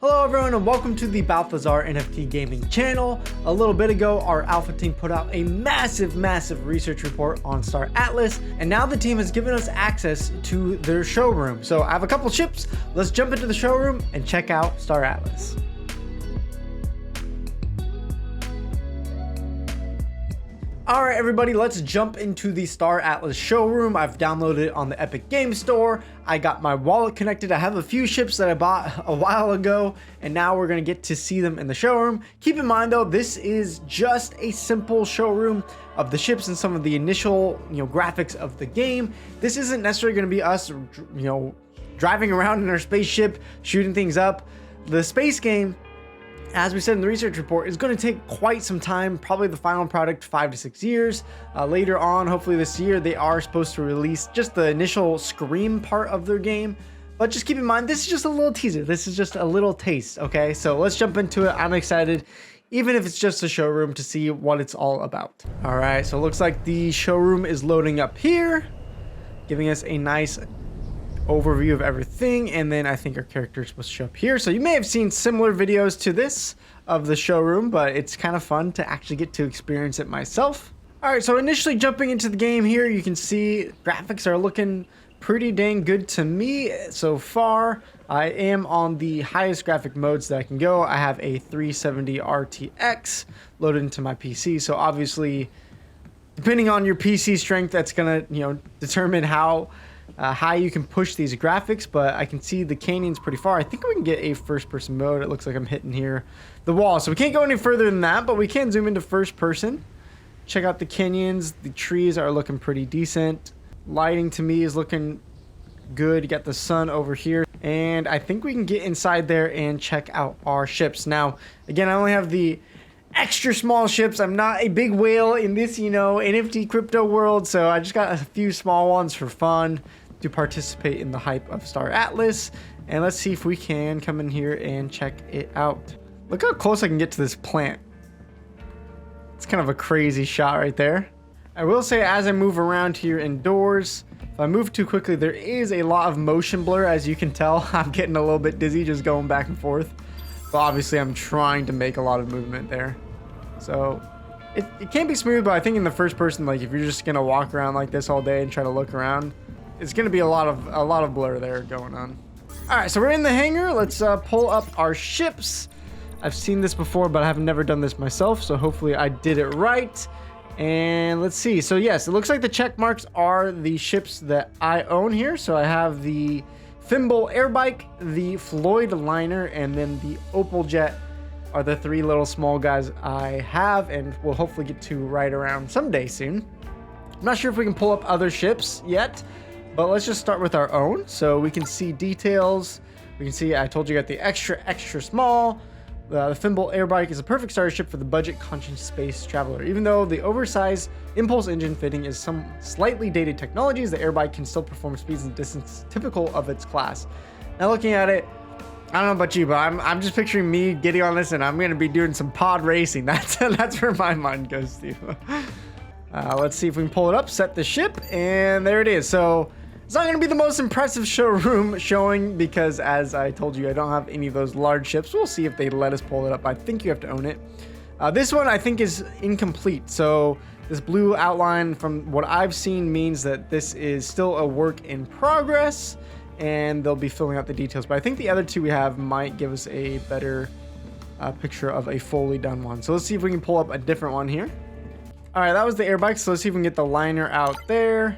Hello everyone and welcome to the Balthazar NFT gaming channel. A little bit ago, our alpha team put out a massive research report on Star Atlas, and now the team has given us access to their showroom. So I have a couple ships. Let's jump into the showroom and check out Star Atlas. All right, everybody, let's jump into the Star Atlas showroom. I've downloaded it on the Epic Game Store. I got my wallet connected. I have a few ships that I bought a while ago, and now we're gonna get to see them in the showroom. Keep in mind though, this is just a simple showroom of the ships and some of the initial, graphics of the game. This isn't necessarily gonna be us, driving around in our spaceship, shooting things up. The space game, as we said in the research report, is going to take quite some time, probably the final product 5 to 6 years. Later on, hopefully this year, they are supposed to release just the initial Scream part of their game. But just keep in mind, this is just a little teaser. This is just a little taste, okay? So let's jump into it. I'm excited, even if it's just a showroom, to see what it's all about. All right, so it looks like the showroom is loading up here, giving us a nice overview of everything, and then I think our character is supposed to show up here. So you may have seen similar videos to this of the showroom, but it's kind of fun to actually get to experience it myself. All right, so initially jumping into the game here, you can see graphics are looking pretty dang good to me so far. I am on the highest graphic modes that I can go. I have a 370 RTX loaded into my PC, so obviously depending on your PC strength, that's gonna determine how high you can push these graphics. But I can see the canyons pretty far. I think we can get a first person mode. It looks like I'm hitting here the wall, so we can't go any further than that, but we can zoom into first person, check out the canyons. The trees are looking pretty decent. Lighting to me is looking good. You got the sun over here, and I think we can get inside there and check out our ships. Now again, I only have the extra small ships. I'm not a big whale in this NFT crypto world, so I just got a few small ones for fun to participate in the hype of Star Atlas. And let's see if we can come in here and check it out. Look how close I can get to this plant. It's kind of a crazy shot right there. I will say, as I move around here indoors, if I move too quickly, there is a lot of motion blur. As you can tell, I'm getting a little bit dizzy just going back and forth. But obviously I'm trying to make a lot of movement there. So it can be smooth, but I think in the first person, like if you're just gonna walk around like this all day and try to look around, it's gonna be a lot of blur there going on. All right, so we're in the hangar. Let's pull up our ships. I've seen this before, but I have never done this myself, so hopefully I did it right. And let's see. So yes, it looks like the check marks are the ships that I own here. So I have the Thimble Airbike, the Floyd Liner, and then the Opal Jet are the three little small guys I have, and we'll hopefully get to ride around someday soon. I'm not sure if we can pull up other ships yet, but let's just start with our own. So we can see details. We can see, I told you, got the extra small. The Thimble Airbike is a perfect starter ship for the budget-conscious space traveler. Even though the oversized impulse engine fitting is some slightly dated technologies, the Airbike can still perform speeds and distance typical of its class. Now looking at it, I don't know about you, but I'm just picturing me getting on this, and I'm going to be doing some pod racing. That's where my mind goes to. Let's see if we can pull it up, set the ship, and there it is. So it's not going to be the most impressive showroom showing because, as I told you, I don't have any of those large ships. We'll see if they let us pull it up. I think you have to own it. This one I think is incomplete. So this blue outline from what I've seen means that this is still a work in progress, and they'll be filling out the details. But I think the other two we have might give us a better picture of a fully done one. So let's see if we can pull up a different one here. All right, that was the Airbike. So let's see if we can get the liner out there.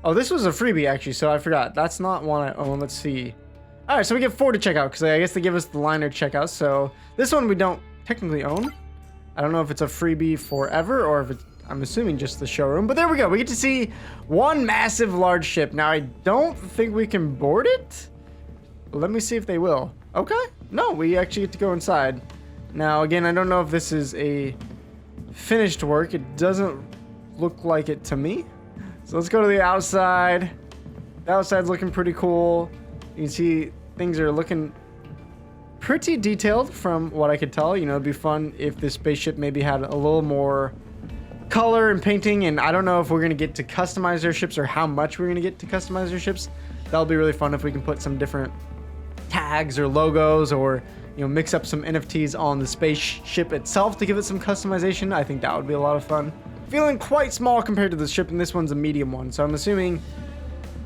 Oh, this was a freebie actually, so I forgot. That's not one I own. Let's see. All right, so we get 4 to check out because I guess they give us the liner checkout. So this one we don't technically own. I don't know if it's a freebie forever or if it's, I'm assuming, just the showroom. But there we go. We get to see one massive large ship. Now, I don't think we can board it. Let me see if they will. Okay. No, we actually get to go inside. Now, again, I don't know if this is a finished work. It doesn't look like it to me. So let's go to the outside. The outside's looking pretty cool. You can see things are looking pretty detailed from what I could tell. It'd be fun if this spaceship maybe had a little more color and painting, and I don't know if we're going to get to customize their ships or how much we're going to get to customize their ships. That'll be really fun if we can put some different tags or logos or you know, mix up some NFTs on the spaceship itself to give it some customization. I think that would be a lot of fun. Feeling quite small compared to the ship, and this one's a medium one, so I'm assuming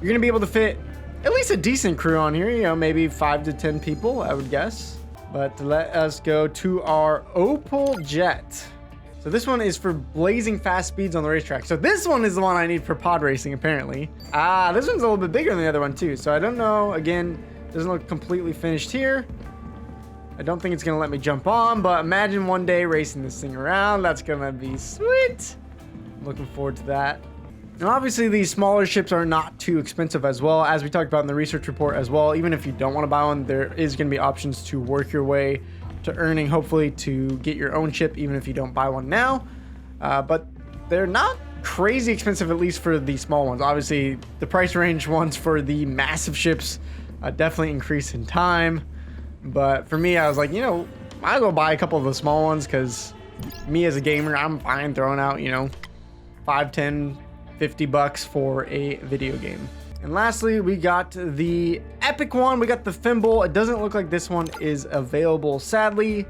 you're gonna be able to fit at least a decent crew on here, you know, maybe 5 to 10 people, I would guess. But let us go to our Opal Jet. So this one is for blazing fast speeds on the racetrack. So this one is the one I need for pod racing, apparently. This one's a little bit bigger than the other one too. So I don't know, again, doesn't look completely finished here. I don't think it's gonna let me jump on, but imagine one day racing this thing around. That's gonna be sweet. Looking forward to that. And obviously these smaller ships are not too expensive as well, as we talked about in the research report as well. Even if you don't want to buy one, there is going to be options to work your way to earning, hopefully to get your own ship, even if you don't buy one now. But they're not crazy expensive, at least for the small ones. Obviously the price range ones for the massive ships definitely increase in time. But for me, I was like, you know, might as well buy a couple of the small ones, because me as a gamer, I'm fine throwing out, you know, 5, 10, 50 bucks for a video game. And lastly, we got the epic one. We got the Thimble. It doesn't look like this one is available, sadly,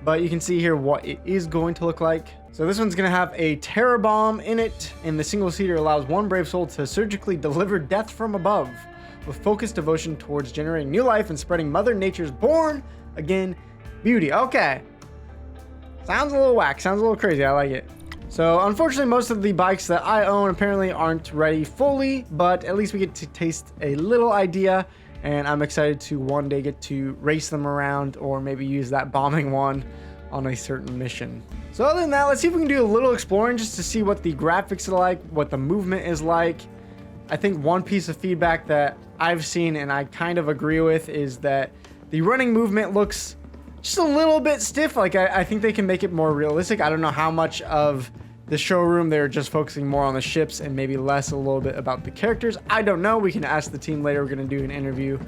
but you can see here what it is going to look like. So this one's gonna have a terror bomb in it, and the single seater allows one brave soul to surgically deliver death from above with focused devotion towards generating new life and spreading Mother Nature's born again beauty. Okay, sounds a little whack, sounds a little crazy. I like it. So unfortunately, most of the bikes that I own apparently aren't ready fully, but at least we get to taste a little idea, and I'm excited to one day get to race them around, or maybe use that bombing one on a certain mission. So other than that, let's see if we can do a little exploring just to see what the graphics are like, what the movement is like. I think one piece of feedback that I've seen and I kind of agree with is that the running movement looks just a little bit stiff. Like I think they can make it more realistic. I don't know how much of the showroom they're just focusing more on the ships and maybe less a little bit about the characters. I don't know. We can ask the team later. We're going to do an interview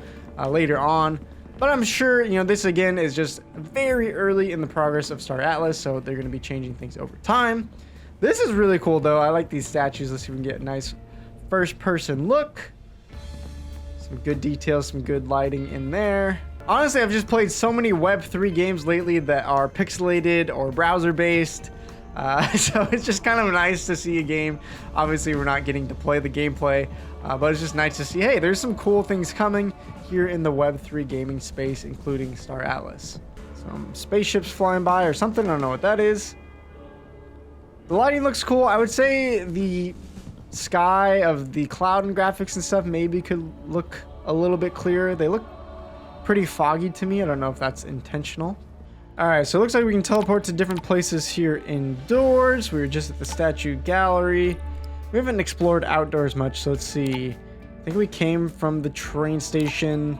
later on. But I'm sure, you know, this again is just very early in the progress of Star Atlas, so they're going to be changing things over time. This is really cool, though. I like these statues. Let's see if we can get a nice first-person look. Some good details, some good lighting in there. Honestly, I've just played so many Web3 games lately that are pixelated or browser-based. So it's just kind of nice to see a game. Obviously, we're not getting to play the gameplay, but it's just nice to see, hey, there's some cool things coming here in the Web3 gaming space, including Star Atlas. Some spaceships flying by or something. I don't know what that is. The lighting looks cool. I would say the sky of the cloud and graphics and stuff maybe could look a little bit clearer. They look pretty foggy to me. I don't know if that's intentional. All right, so it looks like we can teleport to different places here indoors. We were just at the statue gallery. We haven't explored outdoors much, so let's see. I think we came from the train station.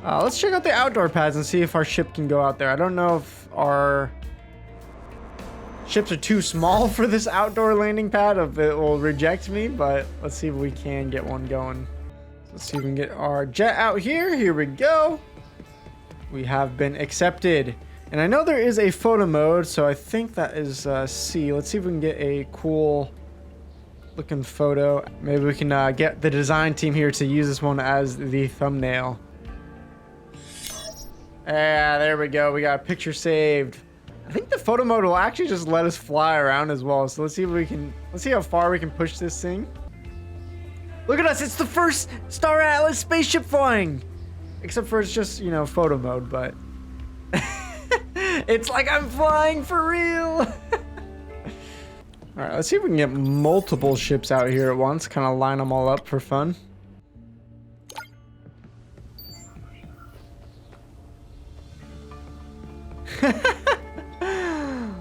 Let's check out the outdoor pads and see if our ship can go out there. I don't know if our ships are too small for this outdoor landing pad, if it will reject me, but let's see if we can get one going. So let's see if we can get our jet out here. Here we go. We have been accepted. And I know there is a photo mode, so I think that is C. Let's see if we can get a cool looking photo. Maybe we can get the design team here to use this one as the thumbnail. Yeah, there we go. We got a picture saved. I think the photo mode will actually just let us fly around as well. So let's see if we can, let's see how far we can push this thing. Look at us. It's the first Star Atlas spaceship flying. Except for it's just, you know, photo mode, but it's like I'm flying for real. All right, let's see if we can get multiple ships out here at once. Kind of line them all up for fun.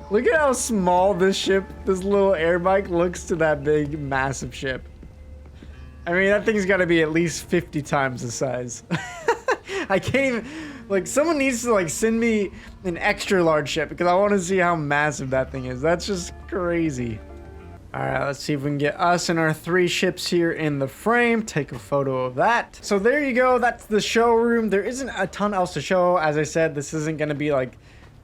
Look at how small this ship, this little air bike looks to that big, massive ship. I mean, that thing's got to be at least 50 times the size. I can't even, like, someone needs to, like, send me an extra large ship because I want to see how massive that thing is. That's just crazy. All right, let's see if we can get us and our 3 ships here in the frame. Take a photo of that. So there you go. That's the showroom. There isn't a ton else to show. As I said, this isn't going to be, like,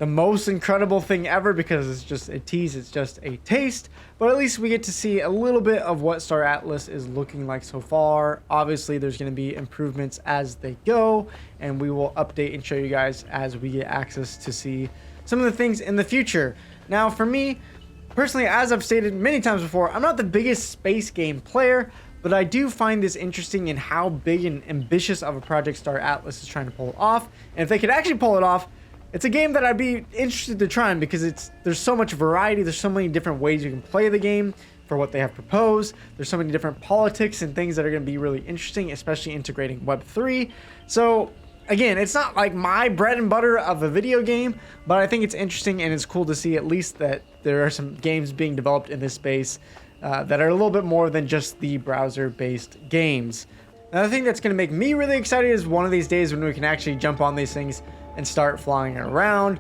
the most incredible thing ever because it's just a tease, it's just a taste, but at least we get to see a little bit of what Star Atlas is looking like so far. Obviously there's going to be improvements as they go, and we will update and show you guys as we get access to see some of the things in the future. Now for me personally, as I've stated many times before, I'm not the biggest space game player, but I do find this interesting in how big and ambitious of a project Star Atlas is trying to pull off. And if they could actually pull it off, it's a game that I'd be interested to try because there's so much variety, there's so many different ways you can play the game for what they have proposed. There's so many different politics and things that are going to be really interesting, especially integrating Web3. So again, it's not like my bread and butter of a video game, but I think it's interesting and it's cool to see at least that there are some games being developed in this space that are a little bit more than just the browser-based games. Another thing that's going to make me really excited is one of these days when we can actually jump on these things and start flying around.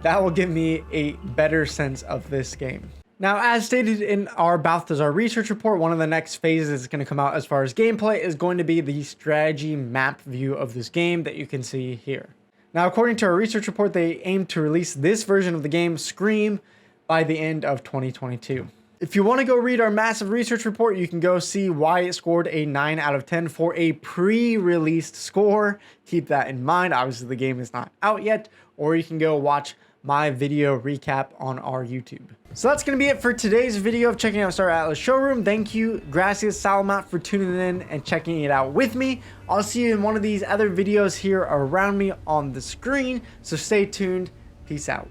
That will give me a better sense of this game. Now, as stated in our Balthazar research report, one of the next phases that's going to come out as far as gameplay is going to be the strategy map view of this game that you can see here. Now, according to our research report, they aim to release this version of the game, Scream, by the end of 2022. If you want to go read our massive research report, you can go see why it scored a 9 out of 10 for a pre-released score. Keep that in mind. Obviously, the game is not out yet, or you can go watch my video recap on our YouTube. So that's going to be it for today's video of checking out Star Atlas Showroom. Thank you, gracias, salamat, for tuning in and checking it out with me. I'll see you in one of these other videos here around me on the screen, so stay tuned. Peace out.